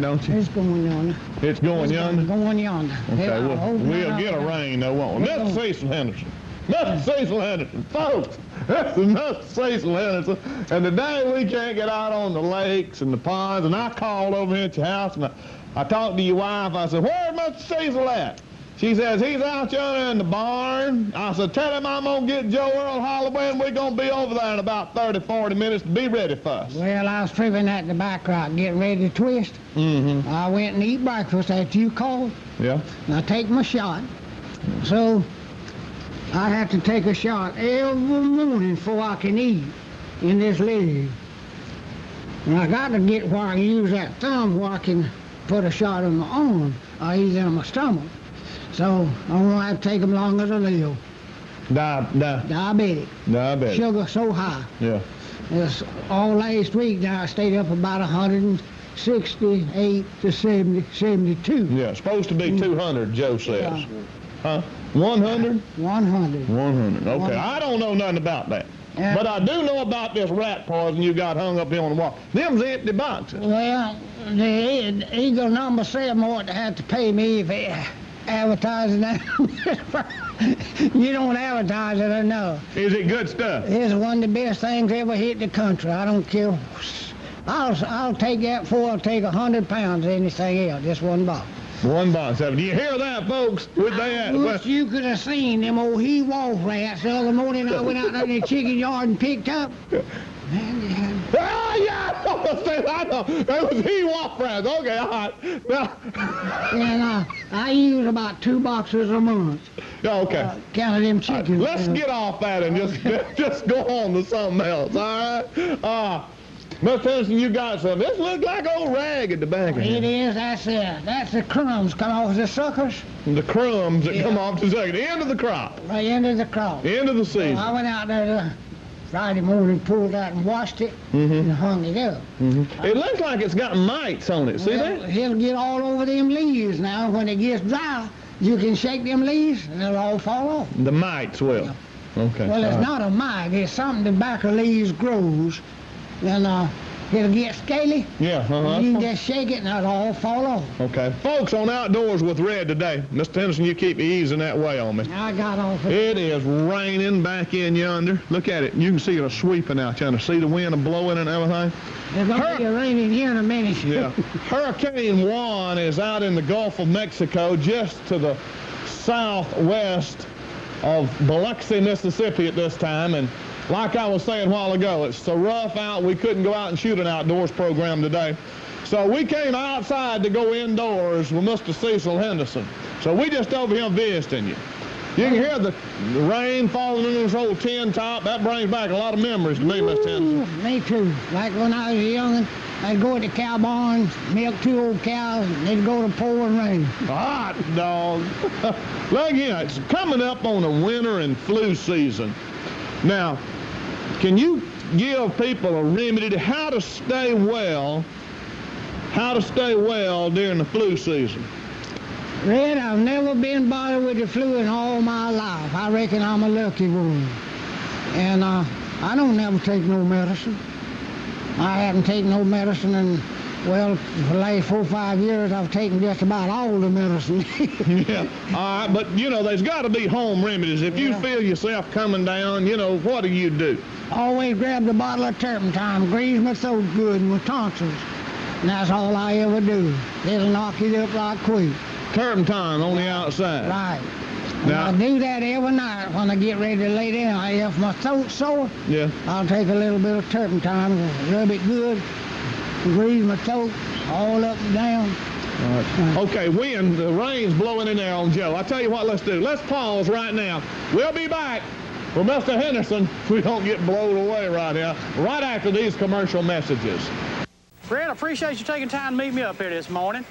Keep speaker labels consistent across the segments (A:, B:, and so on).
A: don't you?
B: It's going yonder.
A: It's going yonder?
B: Going yonder.
A: Okay, we'll get a rain, though, won't we? Mr. Cecil Henderson. Mr. Cecil Henderson. Folks, this is Mr. Cecil Henderson. And today we can't get out on the lakes and the ponds, and I called over here at your house, and I talked to your wife. I said, where's Mr. Cecil at? She says, he's out yonder in the barn. I said, tell him I'm going to get Joe Earl Holloway, and we're going to be over there in about 30, 40 minutes to be ready for us.
B: Well, I was tripping at the back rock, getting ready to twist.
A: Mm-hmm.
B: I went and eat breakfast after you called.
A: Yeah.
B: And I take my shot. So I have to take a shot every morning before I can eat in this leg. And I got to get where I can use that thumb where I can put a shot in my arm or either in my stomach. So I'm going to have to take them long as I live. Diabetic.
A: Diabetic.
B: Sugar so high.
A: Yeah.
B: It's all last week now I stayed up about 168 to 70, 72.
A: Yeah, it's supposed to be 200, Joe says.
B: Yeah.
A: Huh? 100?
B: 100.
A: 100. Okay, I don't know nothing about that.
B: Yeah.
A: But I do know about this rat poison you got hung up here on the wall. Them's empty boxes.
B: Well, the Eagle number 7 ought to have to pay me if they advertising that. You don't advertise it enough.
A: Is it good stuff?
B: It's one of the best things ever hit the country. I don't care. I'll take that before I'll take 100 pounds of anything else. Just one box.
A: One box. Do you hear that, folks? Would they
B: I wish you could have seen them old he-wolf rats the other morning. I went out there in the chicken yard and picked up. Man,
A: oh, yeah! I know. That was he-wolf rats. Okay, all right. Now.
B: And I use about 2 boxes a month.
A: Okay.
B: Counting them chickens.
A: Let's get off that and just go on to something else, all right? Mr. Henderson, you got something. This looks like old rag at the back of
B: it. It is. That's the crumbs come off the suckers.
A: The crumbs that come off the suckers. The end of the crop.
B: Right, end of the crop.
A: The end of the season.
B: So I went out there Friday morning, pulled out and washed it, and hung it up.
A: It looks like it's got mites on it. See that?
B: It'll get all over them leaves now. When it gets dry, you can shake them leaves, and it'll all fall off.
A: The mites will. Yeah. Okay.
B: Well, it's not a mite. It's something the back of leaves grows. Then it'll get scaly.
A: Yeah,
B: You can just shake it and it'll all fall off.
A: Okay. Folks, on Outdoors with Red today, Mr. Henderson, you keep easing that way on me.
B: I got off it.
A: It is raining back in yonder. Look at it. You can see it sweeping out yonder. See the wind blowing and everything?
B: There's going to be raining here in a minute.
A: Yeah. Hurricane Juan is out in the Gulf of Mexico, just to the southwest of Biloxi, Mississippi at this time. And like I was saying a while ago, it's so rough out, we couldn't go out and shoot an outdoors program today. So we came outside to go indoors with Mr. Cecil Henderson. So we just over here visiting you. You can hear the rain falling in this old tin top. That brings back a lot of memories to me, Mr. Henderson.
B: Me too. Like when I was young, I'd go to the cow barns, milk 2 old cows, and they'd go to pouring rain.
A: Hot dog. Look here, it's coming up on the winter and flu season. Now, can you give people a remedy to how to stay well during the flu season?
B: Red, I've never been bothered with the flu in all my life. I reckon I'm a lucky one. And I don't never take no medicine. I haven't taken no medicine in, well, for the last 4 or 5 years, I've taken just about all the medicine.
A: Yeah, all right, but, you know, there's got to be home remedies. If you feel yourself coming down, you know, what do?
B: Always grab the bottle of turpentine, grease my throat good with tonsils. And that's all I ever do. It'll knock it up like quick.
A: Turpentine on the outside.
B: Right. Now, I do that every night when I get ready to lay down. If my throat's sore, I'll take a little bit of turpentine, rub it good, grease my throat all up and down.
A: All right. Okay, the rain's blowing in there on Joe. I tell you what, let's do. Let's pause right now. We'll be back with Mr. Henderson. We don't get blown away right now. Right after these commercial messages.
C: Fred, I appreciate you taking time to meet me up here this morning.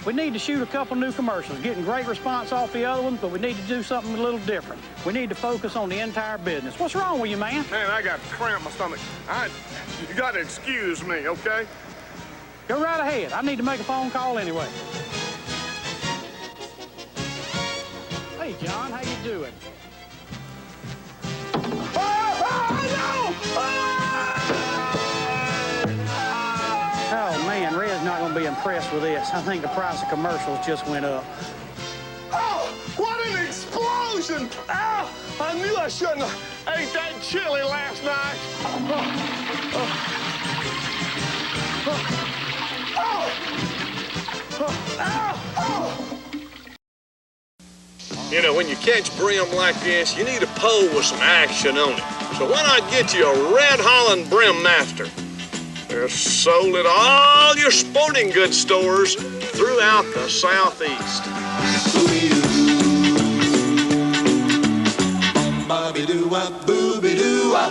C: We need to shoot a couple new commercials, getting great response off the other ones, but we need to do something a little different. We need to focus on the entire business. What's wrong with you, man?
D: Man, I got cramp in my stomach. You got to excuse me, okay?
C: Go right ahead. I need to make a phone call anyway. Hey, John, how you doing? Oh, man, Red's not going to be impressed. impressed with this. I think the price of commercials just went up.
D: Oh, what an explosion! Oh, I knew I shouldn't have ate that chili last night. You know, when you catch brim like this, you need a pole with some action on it. So why not get you a Red Holland Brim Master? They're sold at all your sporting goods stores throughout the Southeast.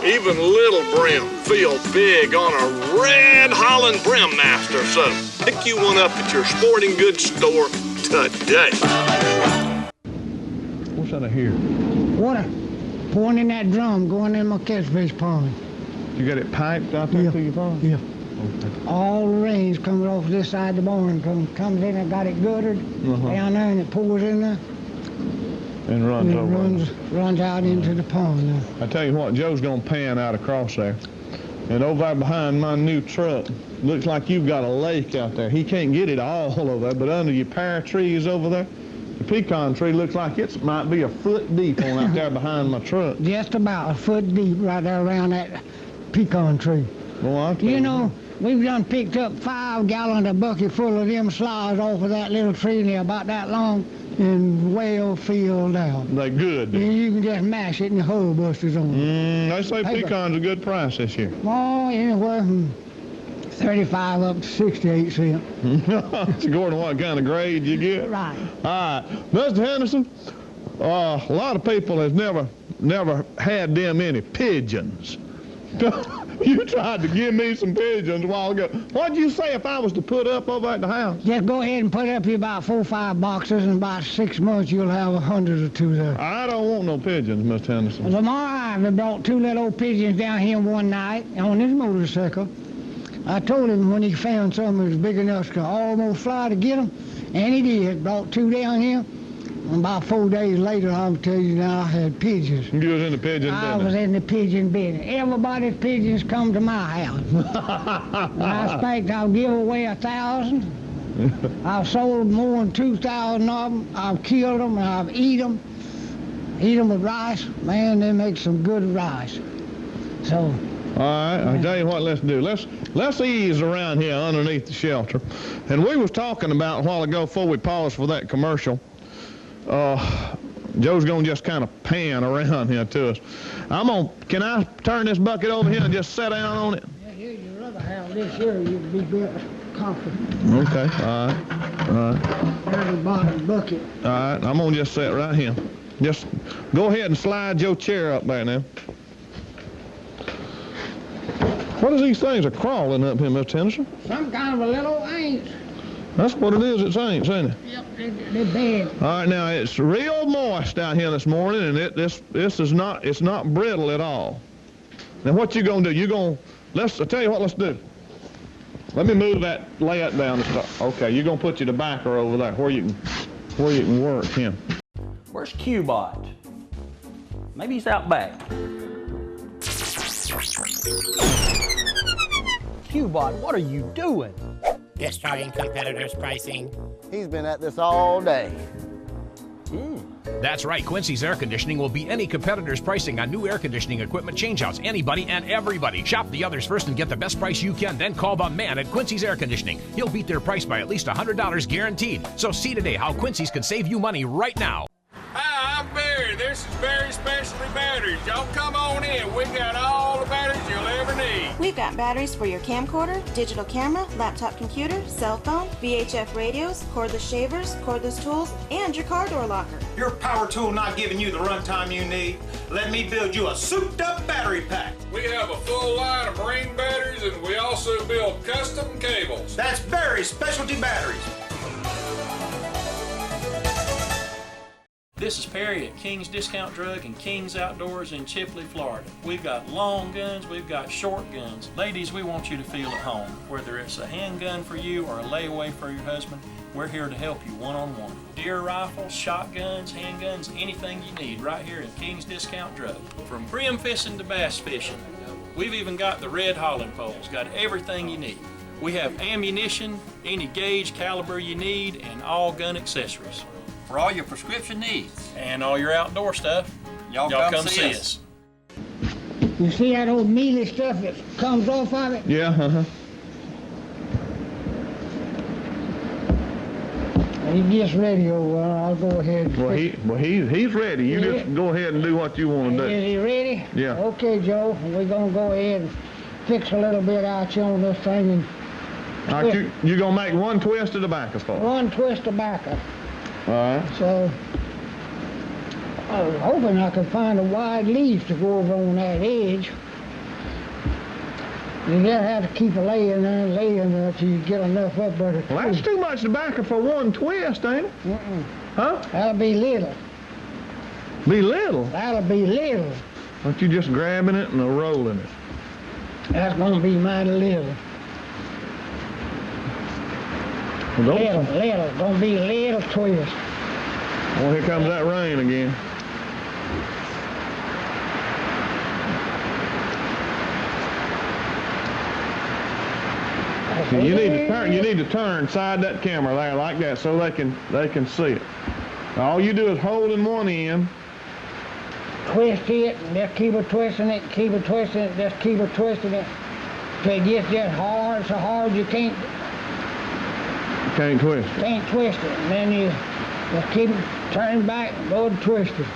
D: Even little brim feel big on a Red Holland Brim Master, so pick you one up at your sporting goods store today.
A: What's that I hear?
B: Water pouring in that drum, going in my catfish pond.
A: You got it piped out there to your pond?
B: Yeah.
A: Okay.
B: All the rain's coming off this side of the barn. Comes in, I got it guttered down there, and it pours in there.
A: And runs over.
B: Runs out into the pond now.
A: I tell you what, Joe's gonna pan out across there. And over there behind my new truck, looks like you've got a lake out there. He can't get it all over there, but under your pear trees over there, the pecan tree looks like it might be a foot deep on out there behind my truck.
B: Just about a foot deep right there around that pecan tree.
A: Well,
B: you know, we've done picked up 5 gallons a bucket full of them slides off of that little tree, and they're about that long and well filled out.
A: They're good.
B: You can just mash it and the hull busters on it.
A: They say pecans a good price this year.
B: Oh, anywhere from 35 up to 68 cents.
A: It's according to what kind of grade you get.
B: Right.
A: All right, Mr. Henderson, a lot of people has never had them many pigeons. You tried to give me some pigeons a while ago. What'd you say if I was to put up over at the house?
B: Just go ahead and put up you about 4 or 5 boxes, and about 6 months you'll have 100 or 2 there.
A: I don't want no pigeons, Mr. Henderson.
B: Well, tomorrow I brought 2 little old pigeons down here one night on his motorcycle. I told him when he found something that was big enough to almost fly to get them, and he did. Brought 2 down here. About 4 days later, I'll tell you now, I had pigeons.
A: You was in the pigeon business?
B: I was in the pigeon business. Everybody's pigeons come to my house. And I expect I'll give away 1,000. I've sold more than 2,000 of them. I've killed them, and I've eaten them. Eat them with rice. Man, they make some good rice. So.
A: All right, I'll tell you what let's do. Let's ease around here underneath the shelter. And we was talking about a while ago before we paused for that commercial. Joe's gonna just kind of pan around here to us. Can I turn this bucket over here and just sit down on it?
B: Yeah, you'd rather have this here, you'd be better comfortable.
A: Okay, all right.
B: There's the bottom bucket.
A: All right, I'm gonna just sit right here. Just go ahead and slide your chair up there now. What is these things are crawling up here, Mr. Henderson?
B: Some kind of a little ant.
A: That's what it is, it's ants, ain't it?
B: Yep, they're bad.
A: All right, now it's real moist out here this morning, and this is not brittle at all. Now what you gonna do? I'll tell you what, let's do. Let me move lay that down and start. Okay, you're gonna put your tobacco over there where you can work him.
E: Where's Q-Bot? Maybe he's out back. Q-Bot, what are you doing?
F: Destroying competitors' pricing.
G: He's been at this all day.
H: That's right, Quincy's Air Conditioning will beat any competitor's pricing on new air conditioning equipment changeouts. Anybody and everybody. Shop the others first and get the best price you can, then call the man at Quincy's Air Conditioning. He'll beat their price by at least $100 guaranteed. So see today how Quincy's can save you money right now.
I: Hi, I'm Barry. This is Barry Specialty Batteries. Y'all come on in. We got all the batteries you'll ever need.
J: We've got batteries for your camcorder, digital camera, laptop computer, cell phone, VHF radios, cordless shavers, cordless tools, and your car door locker.
K: Your power tool not giving you the runtime you need? Let me build you a souped-up battery pack.
I: We have a full line of marine batteries, and we also build custom cables.
K: That's Barry Specialty Batteries.
C: This is Perry at King's Discount Drug and King's Outdoors in Chipley, Florida. We've got long guns, we've got short guns. Ladies, we want you to feel at home. Whether it's a handgun for you or a layaway for your husband, we're here to help you one-on-one. Deer rifles, shotguns, handguns, anything you need right here at King's Discount Drug. From brim fishing to bass fishing, we've even got the Red Holland poles. Got everything you need. We have ammunition, any gauge, caliber you need, and all gun accessories.
K: For all your prescription needs.
C: And all your outdoor stuff, y'all come see us.
B: You see that old mealy stuff that comes off of it?
A: Yeah, uh-huh.
B: He gets ready over there. I'll go ahead.
A: He's ready. You just go ahead and do what you want to do.
B: Is he ready?
A: Yeah.
B: Okay, Joe. We're gonna go ahead and fix a little bit out you on this thing. And
A: all right, you're gonna make one twist of tobacco for us.
B: One twist of tobacco.
A: All right.
B: So I was hoping I could find a wide leaf to go over on that edge. You just have to keep laying there till you get enough up there.
A: Well, that's too much tobacco for one twist, ain't it? Huh?
B: That'll be little.
A: Be little?
B: That'll be little.
A: Aren't you just grabbing it and rolling it?
B: That's gonna be mighty little. Little. Gonna be a little twist.
A: Well, here comes that rain again. You need to turn side that camera there like that so they can see it. All you do is hold in one end.
B: Twist it, and just keep it twisting it, just keep it twisting it. Till it gets just hard, so hard you can't
A: twist it.
B: Can't twist it. And then you just keep it turning back and go to twist it.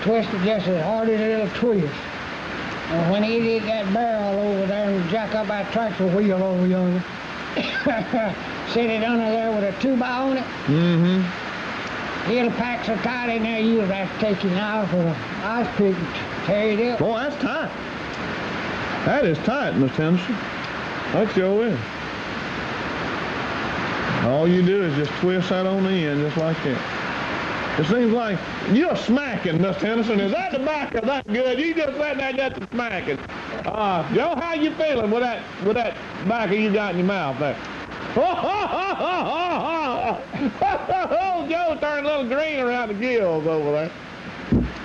B: Twist it just as hard as it'll twist. And when he did that barrel over there and jack up that tractor wheel over yonder, set it under there with a 2x on it. Mm-hmm. It'll pack so tight in there you'll have to take your knife or ice pick and tear it up.
A: Boy, that's tight. That is tight, Miss Henderson. That sure is. All you do is just twist that on the end just like that. It seems like you're smacking, Miss Henderson. Is that tobacco that good? You just let that get to smacking. Joe, how you feeling with that tobacco you got in your mouth there? Oh, Joe turned a little green around the gills over there.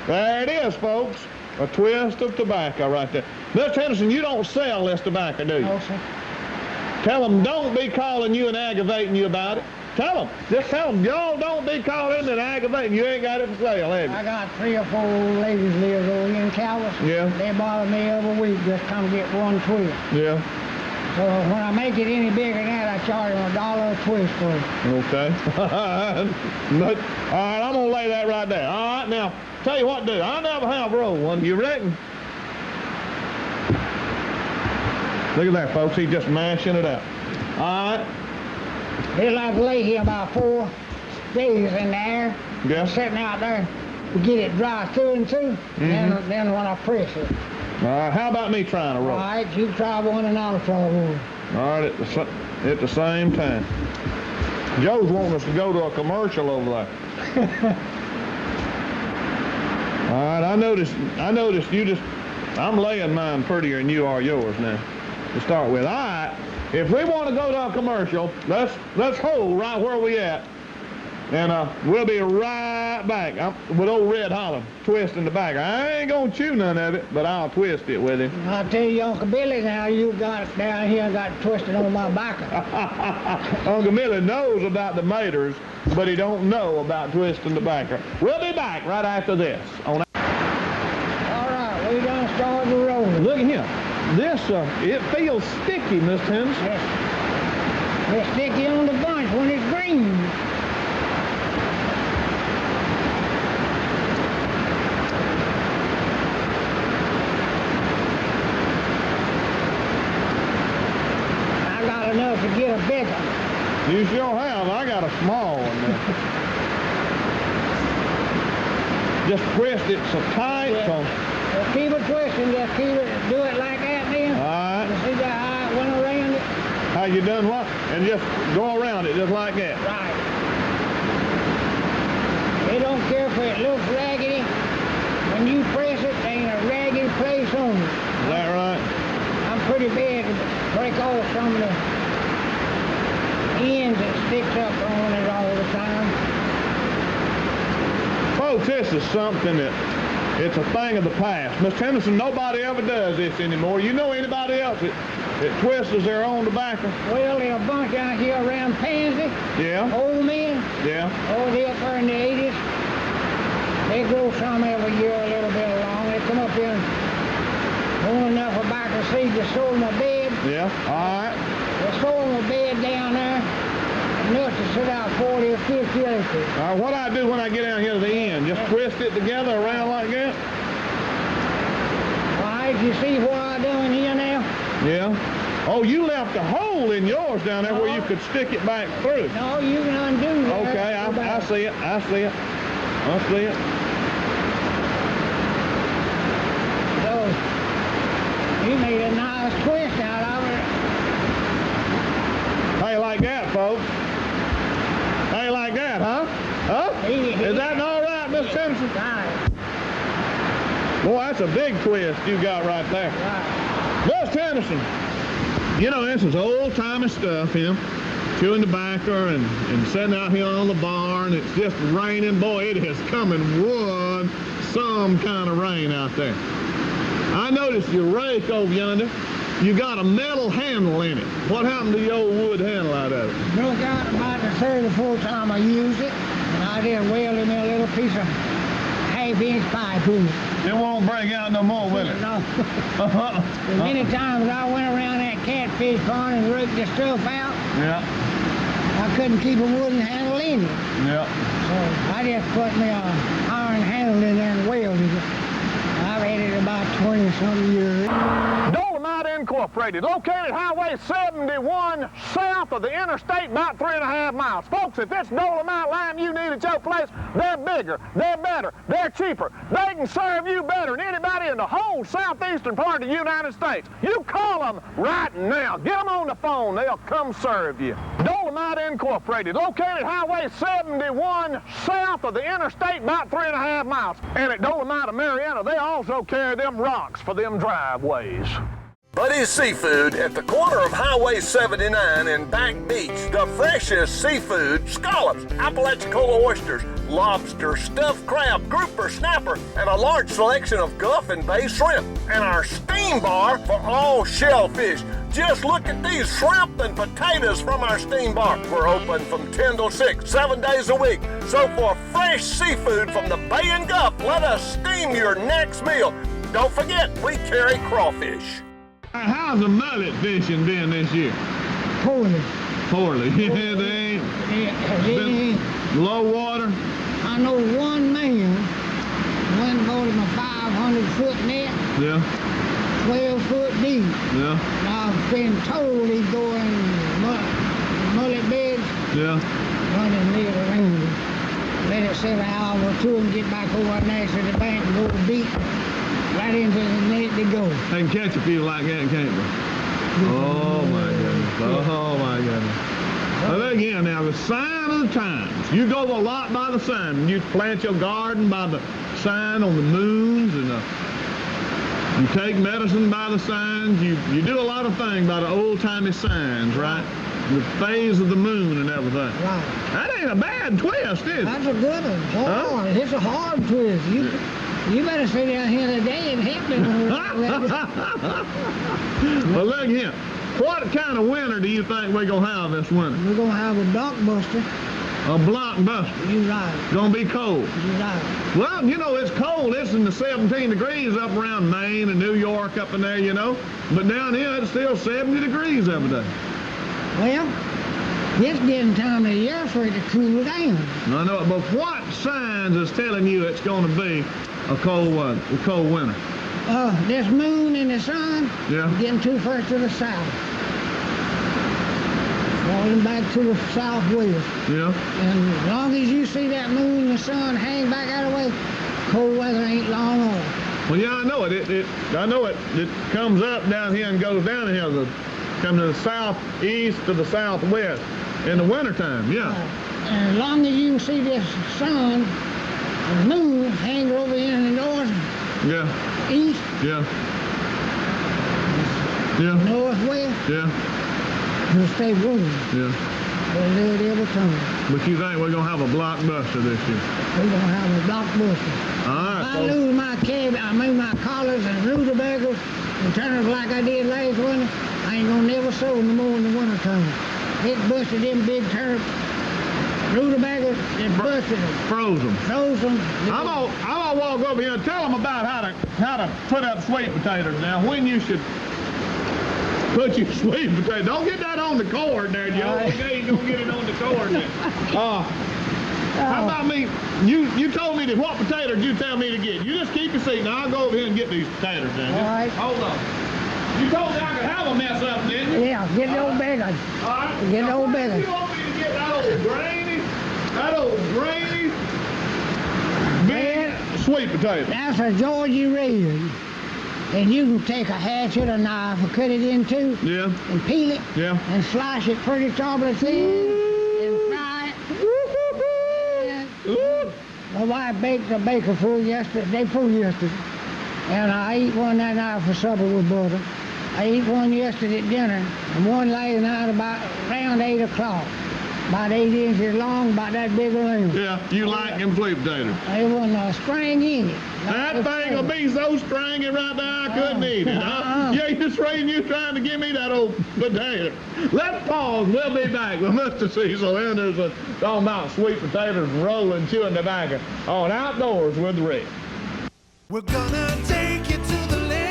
A: There it is, folks. A twist of tobacco right there. Miss Henderson, you don't sell this tobacco, do you?
B: No, sir.
A: Tell them don't be calling you and aggravating you about it. Tell them. Just tell them, y'all don't be calling and aggravating. You ain't got it for sale, have you?
B: I got 3 or 4 old ladies lives over here in Calvus.
A: Yeah.
B: They bother me every week just come get one twist.
A: Yeah.
B: So when I make it any bigger than that, I charge them $1 a twist for it.
A: Okay. All right, I'm going to lay that right there. All right, now, tell you what to do. I never have rolled one. You reckon? Look at that, folks. He's just mashing it up. All right.
B: It'll have to lay here about 4 days in the air.
A: Yeah.
B: Sitting out there to get it dry through and through. Mm-hmm. Then when I press it.
A: All right. How about me trying to roll?
B: All right. You try one and I'll try one.
A: All right. At the same time. Joe's wanting us to go to a commercial over there. All right. I noticed you just. I'm laying mine prettier than you are yours now. To start with. All right. If we want to go to a commercial, let's hold right where we at. And we'll be right back. I'm with old Red Holland twisting the back. I ain't going to chew none of it, but I'll twist it with him.
B: I'll tell you, Uncle Billy, now you got it down here and got it twisted on my back.
A: Uncle Billy knows about the maters, but he don't know about twisting the backer. We'll be back right after this. All
B: right, we done started rolling.
A: Look at him. This, it feels sticky, Miss Henderson.
B: Yes. It's sticky on the bunch when it's green. I got enough to get a big one.
A: You sure have. I got a small one there. Just twist it so tight.
B: Yeah.
A: So
B: Just keep it twisting. Just keep it, do it like that then.
A: All right.
B: You see that how it went around it?
A: How you done what? And just go around it just like that.
B: Right. They don't care if it looks raggedy. When you press it, there ain't a raggedy place on it.
A: Is that right?
B: I'm pretty bad to break off some of the ends that sticks up on it all the time.
A: Folks, this is something that It's a thing of the past. Miss Henderson, nobody ever does this anymore. You know anybody else that twists their own tobacco?
B: Well, there's a bunch out here around Pansy.
A: Yeah.
B: Old men.
A: Yeah.
B: Oh, they up there in the 80s. They grow some every year a little bit along. They come up here and own enough tobacco seeds to sold them a bed.
A: Yeah. All right.
B: They sold them a bed down there. Enough to sit out 40 or 50 acres.
A: All right, what I do when I get down here to the end? Just twist it together around like that?
B: All right, you see what I'm doing here now?
A: Yeah. Oh, you left a hole in yours down there where you could stick it back through.
B: No, you can undo that.
A: Okay, I see it. I see it. I see it.
B: So, you made a nice twist out of it.
A: How you like that, folks? How you like that, huh? Huh? Is that all right, Miss Henderson?
B: Right.
A: Boy, that's a big twist you got right there.
B: Right.
A: Miss Henderson, you know, this is old-timey stuff, him. Chewing tobacco and sitting out here on the barn. It's just raining. Boy, it is coming some kind of rain out there. I noticed your rake over yonder. You got a metal handle in it. What happened to your old wood handle out of it?
B: Broke out about the third or fourth time I used it, and I just welded me a little piece of half-inch pipe in it.
A: It won't break out no more, will it?
B: No. Many times I went around that catfish pond and raked the stuff out.
A: Yeah.
B: I couldn't keep a wooden handle in it.
A: Yeah.
B: So I just put me an iron handle in there and welded it. I've had it about 20-something years.
A: Incorporated, located Highway 71 south of the interstate, about 3.5 miles. Folks, if it's Dolomite lime you need at your place, they're bigger, they're better, they're cheaper. They can serve you better than anybody in the whole southeastern part of the United States. You call them right now. Get them on the phone. They'll come serve you. Dolomite Incorporated, located Highway 71 south of the interstate, about 3.5 miles. And at Dolomite of Marietta, they also carry them rocks for them driveways.
D: Buddy's Seafood at the corner of Highway 79 and Back Beach. The freshest seafood, scallops, Apalachicola oysters, lobster, stuffed crab, grouper, snapper, and a large selection of Guff and Bay shrimp. And our steam bar for all shellfish. Just look at these shrimp and potatoes from our steam bar. We're open from 10 till 6, 7 days a week. So for fresh seafood from the Bay and Guff, let us steam your next meal. Don't forget, we carry crawfish.
A: How's the mullet fishing been this year?
B: Poorly.
A: Poorly. Yeah, they ain't. Low water.
B: I know one man went and bought him a 500-foot net.
A: Yeah.
B: 12 foot deep.
A: Yeah.
B: And I've been told he's going mullet beds.
A: Yeah.
B: Running near around it. Let it sit an hour or two and get back over there to the bank and go deep. Right into the net they go.
A: They can catch a few like that, can't they? Oh my goodness. Oh my goodness. Well, again, now the sign of the times. You go a lot by the sign. You plant your garden by the sign on the moons, and you take medicine by the signs. You do a lot of things by the old-timey signs, right? The phase of the moon and everything.
B: Right.
A: That ain't a bad twist, is it?
B: That's a good one. Hard. Huh? It's a hard twist. You better sit down here today and help me.
A: Well, look here. What kind of winter do you think we're going to have this winter?
B: We're going to have a blockbuster.
A: A blockbuster?
B: You're right.
A: Going to be cold?
B: You're right.
A: Well, you know, it's cold. It's in the 17 degrees up around Maine and New York up in there, you know. But down here, it's still 70 degrees every day.
B: Well, it's getting time of the year for it to cool down.
A: I know it, but what signs is telling you it's going to be a cold winter?
B: This moon and the sun, getting too far to the south. Falling back to the southwest. Yeah. And as long as you see that moon and the sun hang back out of the way, cold weather ain't long off.
A: Well, yeah, I know it. I know it. It comes up down here and goes down here. Come to the southeast to the southwest in the wintertime, yeah.
B: And as long as you can see this sun and moon hang over here in the north, east, northwest, it'll stay warm. We'll live every time.
A: But you think we're going to have a blockbuster this year?
B: We're going to have a blockbuster. I lose my my collars and rutabagas and turnips like I did last winter, I ain't gonna never sow no more in the wintertime. It busted them big turnips. Rutabagas, it busted them.
A: Froze them. I'm gonna walk over here and tell them about how to put up sweet potatoes. Now, when you should put your sweet potato. Don't get that on the cord there, Joe. Okay, you don't get it on the cord there. How about me? You told me what potatoes you tell me to get. You just keep your seat. Now I'll go over here and get these potatoes then.
B: All right.
A: Hold on. You told me I could have a mess up, didn't you?
B: Yeah, get the old big one.
A: All right.
B: Get the old big one.
A: You want me to get that old grainy, big sweet potato?
B: That's a Georgia red. And you can take a hatchet or knife and cut it in two.
A: Yeah.
B: And peel it.
A: Yeah.
B: And slice it pretty chocolate thin. And fry it. My wife baked a baker day before yesterday. And I ate one that night for supper with butter. I ate one yesterday at dinner. And one last night around 8 o'clock. About 8 inches long, about that big around.
A: Yeah, you like them sweet potatoes.
B: There wasn't a string in it.
A: That thing will be so stringy right there, I couldn't eat it. Yeah, you're afraid you trying to give me that old potato. Let's pause. We'll be back with Mr. Cecil Henderson talking about sweet potatoes and rolling, chewing tobacco on Outdoors with Rick.
L: We're gonna take you to the limit.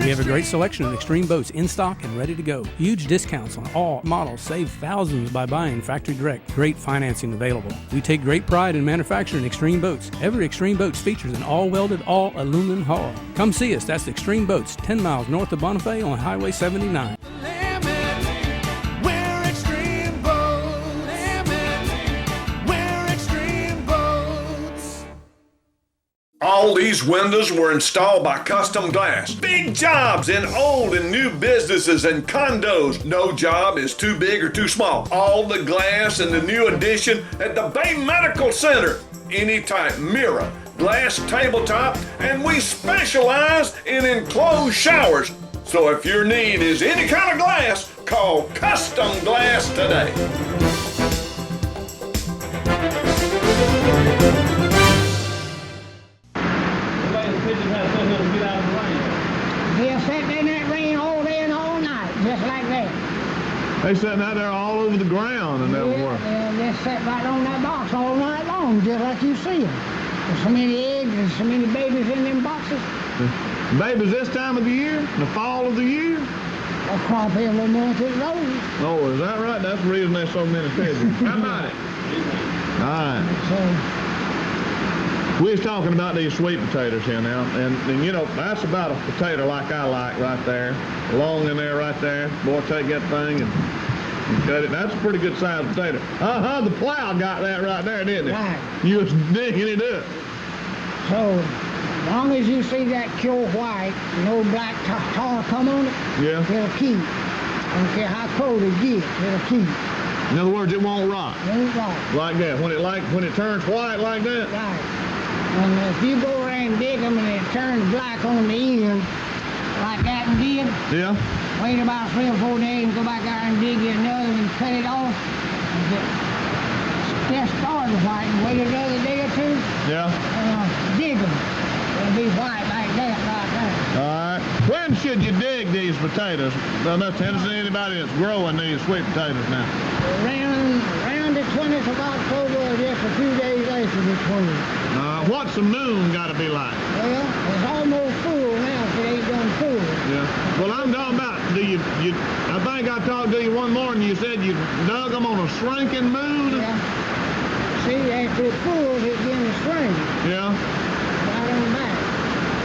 M: We have a great selection of Extreme boats in stock and ready to go. Huge discounts on all models. Save thousands by buying factory direct. Great financing available. We take great pride in manufacturing Extreme boats. Every Extreme Boats features an all-welded, all-aluminum hull. Come see us. That's Extreme Boats, 10 miles north of Bonifay on Highway 79.
D: All these windows were installed by Custom Glass. Big jobs in old and new businesses and condos. No job is too big or too small. All the glass in the new addition at the Bay Medical Center. Any type mirror, glass tabletop, and we specialize in enclosed showers. So if your need is any kind of glass, call Custom Glass today.
B: They're sitting in that rain all day and all night, just like that.
A: They sitting out there all over the ground and everywhere.
B: Yeah, they sit right on that box all night long, just like you see them. There's so many eggs and so many babies in them boxes.
A: Babies this time of the year, the fall of the year?
B: A crop every month it roses.
A: Oh, is that right? That's the reason there's so many pigeons. How about it? All right. We was talking about these sweet potatoes here now, and you know, that's about a potato like I like right there. Long in there right there. Boy, take that thing and cut it. That's a pretty good sized potato. The plow got that right there, didn't it?
B: Right.
A: You was digging it up.
B: So, as long as you see that pure white, no black tar come on it,
A: yeah,
B: it'll keep. I don't care how cold it gets, it'll keep.
A: In other words, it won't rot.
B: It won't rot.
A: Like that. When it turns white like that?
B: Right. And if you go around and dig them and it turns black on the end, like that and did,
A: yeah,
B: wait about 3 or 4 days and go back there and dig you another and cut it off. Just started white and wait another day or two.
A: Yeah.
B: Dig them. It'll be white like that right there.
A: All right. When should you dig these potatoes? Well, Mr. Henderson, anybody that's growing these sweet potatoes now?
B: Around the 20th of October, or just a few days after the 20th.
A: What's the moon got to be like?
B: Well, it's almost full now, if it ain't done full.
A: Yeah. Well, I'm talking about, I think I talked to you one morning, you said you dug them on a shrinking moon?
B: Yeah. See, after it pulls, it begins to shrink.
A: Yeah.
B: Right on back.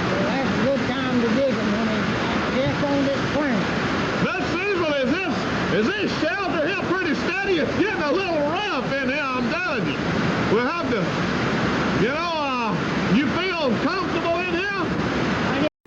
B: So that's a good time to dig them when it's just on this spring.
A: But Cecil, is this shelter here pretty steady? It's getting a little rough in here, I'm telling you. We'll have to, you feel comfortable in here?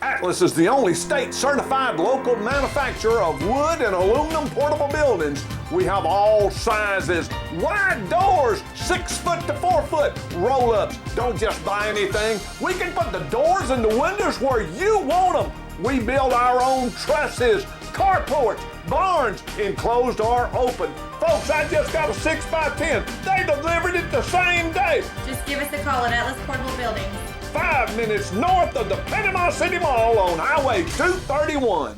D: Atlas is the only state-certified local manufacturer of wood and aluminum portable buildings. We have all sizes, wide doors, 6 foot to 4 foot, roll-ups. Don't just buy anything. We can put the doors and the windows where you want them. We build our own trusses, carports, barns, enclosed or open. Folks, I just got a 6x10. They delivered it the same day.
J: Just give us a call at Atlas Portable Buildings.
D: 5 minutes north of the Panama City Mall on Highway 231.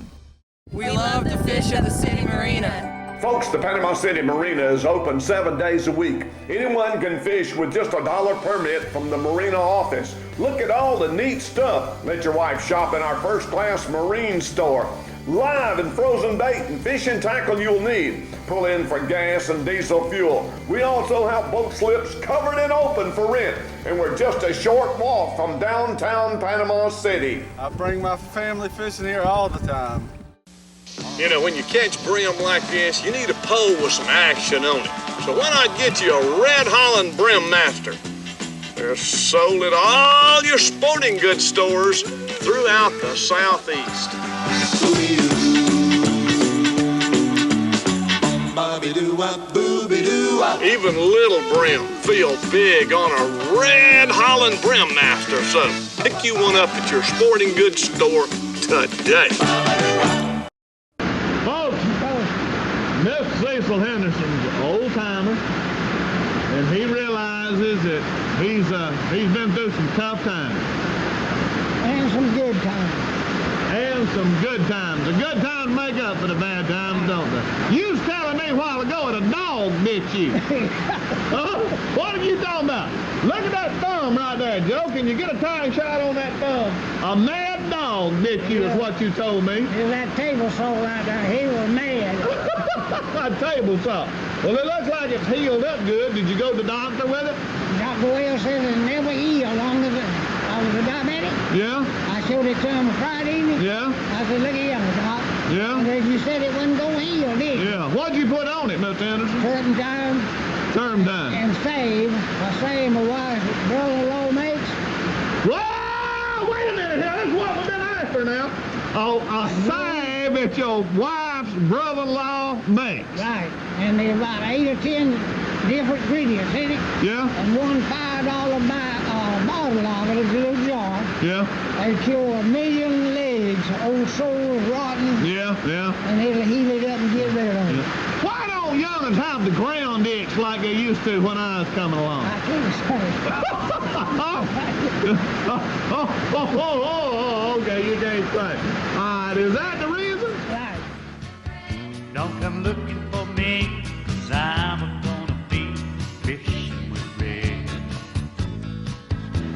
N: We love to fish at the City Marina.
D: Folks, the Panama City Marina is open 7 days a week. Anyone can fish with just $1 permit from the marina office. Look at all the neat stuff. Let your wife shop in our first-class marine store. Live and frozen bait and fishing tackle you'll need. Pull in for gas and diesel fuel. We also have boat slips covered and open for rent. And we're just a short walk from downtown Panama City.
O: I bring my family fishing here all the time.
D: You know, when you catch brim like this, you need a pole with some action on it. So why not get you a red Holland Brim Master? They're sold at all your sporting goods stores throughout the Southeast. Even little brim feel big on a red Holland Brim Master, so pick you one up at your sporting goods store today.
A: Folks, Miss Cecil Henderson's an old-timer, and he realizes that he's been through some tough times.
B: And some good times.
A: And some good times. The good times make up for the bad times, don't they? You was telling me a while ago that a dog bit you. What are you talking about? Look at that thumb right there, Joe. Can you get a tire shot on that thumb? A mad dog bit you is what you told me.
B: There's that table saw right there. He was mad.
A: A table saw. Well, it looks like it's healed up good. Did you go to the doctor with it?
B: Dr. Wells said it never healed long as I was a diabetic.
A: Yeah?
B: I showed it to him Friday evening.
A: Yeah?
B: I said, look here, Doc.
A: Yeah?
B: And you said it wasn't going to heal, did you?
A: Yeah. What'd you put on it, Mr. Henderson?
B: Turpentine.
A: Turpentine.
B: And save. I say my wife's brother-in-law makes.
A: Whoa! Wait a minute here. That's what we've been after now. Oh, a salve that your wife's brother-in-law makes.
B: Right. And there's about 8 or 10 different ingredients in it.
A: Yeah?
B: And one $5 bottle of it is a little jar.
A: Yeah?
B: They cure 1 million legs, old sores, rotten.
A: Yeah, yeah.
B: And it'll heal it up and get rid of them.
A: Yeah. Why don't young'uns have the ground itch like they used to when I was coming along?
B: I can't
A: say. Okay, you can't say. All right, is that the reason?
B: Right.
P: Don't come looking for me, 'cause I'm gonna be fishing with Red.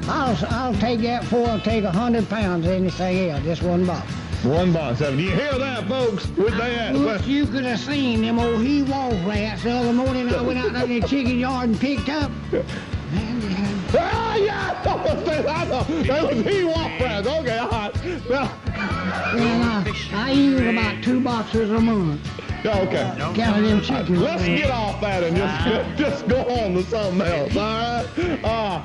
B: I'll take that before I'll take 100 pounds of anything else, just one box.
A: One box. Do you hear that, folks? With that?
B: You could have seen them old he-wolf rats the other morning. I went out there in the chicken yard and picked up.
A: Oh, yeah! I know. That was he-wolf rats. Okay, all right. Well,
B: and I use about 2 boxes a month.
A: Okay.
B: Counting them chickens.
A: Let's get off that and just go on to something else, all right?